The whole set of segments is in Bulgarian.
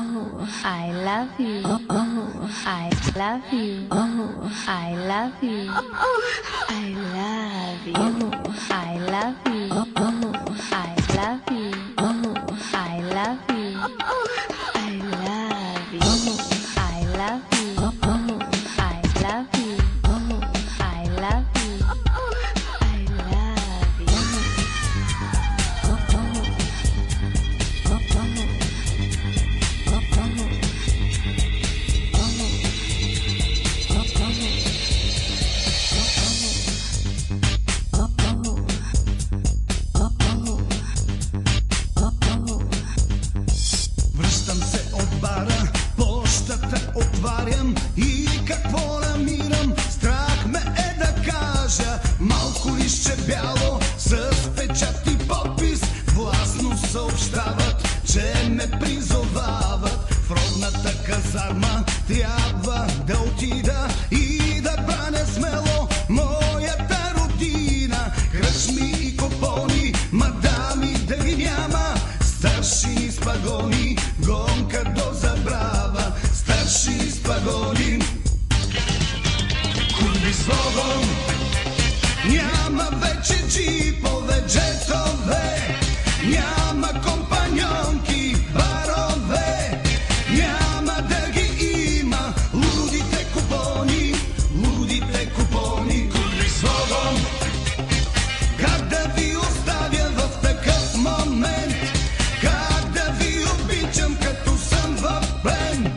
I love you. I love you. I love you. I love you. I love you. I love you. I love you. I love you. I love you. I love you. I love you. Връщам се от бара, пощата отварям и какво намирам? Страх ме е да кажа малко листче бяло с печат и подпис. Властно съобщават, че ме призовават в родната казарма. Трябва да отида и да браня смело моята родина. Кръчми и купони, мадами да ги няма, старшини с пагони, гонка до забрава. Старшини с пагони, курви с вогон, няма вече джипове, джетове, няма компаньонки, барове, няма да ги има лудите купони, лудите купони. Курви с вогон, как да ви оставя в такъв момент? Как да ви обичам, като съм в плен?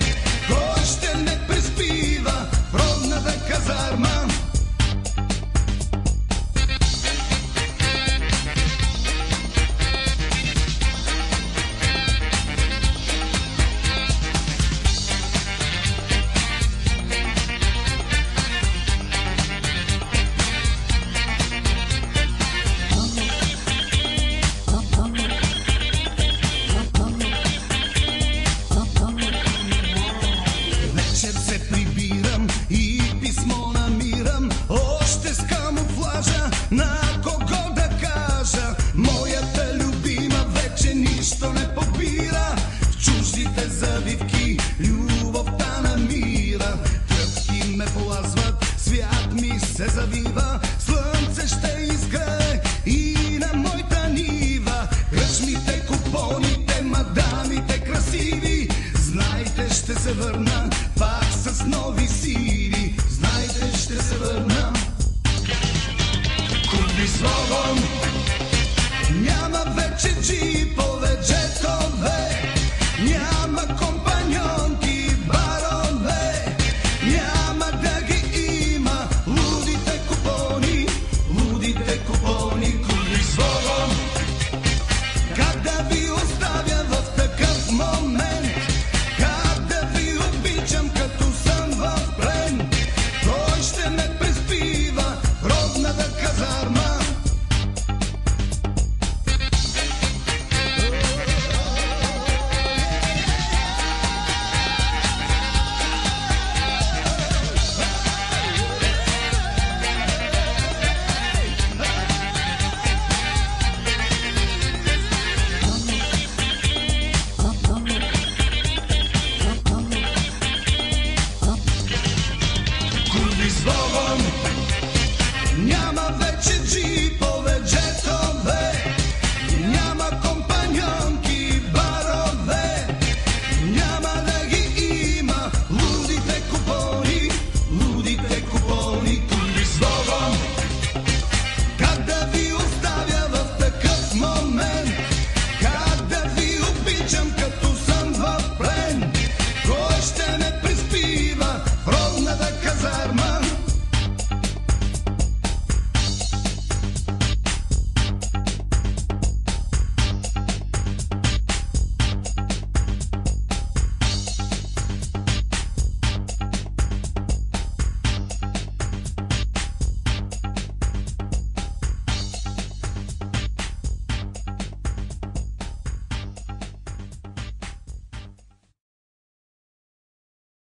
Кой ще ме приспива в родната казарма? Вечер се прибирам и писмо намирам, още с камуфлажа, на кого да кажа. Моята любима вече нищо не побира, в чуждите завивки любовта намира. Тръпки ме полазват, свят ми се завива, слънце ще изгрее и на моята нива. Кръчмите, купоните, мадамите красиви, знайте, ще се върна пак с нови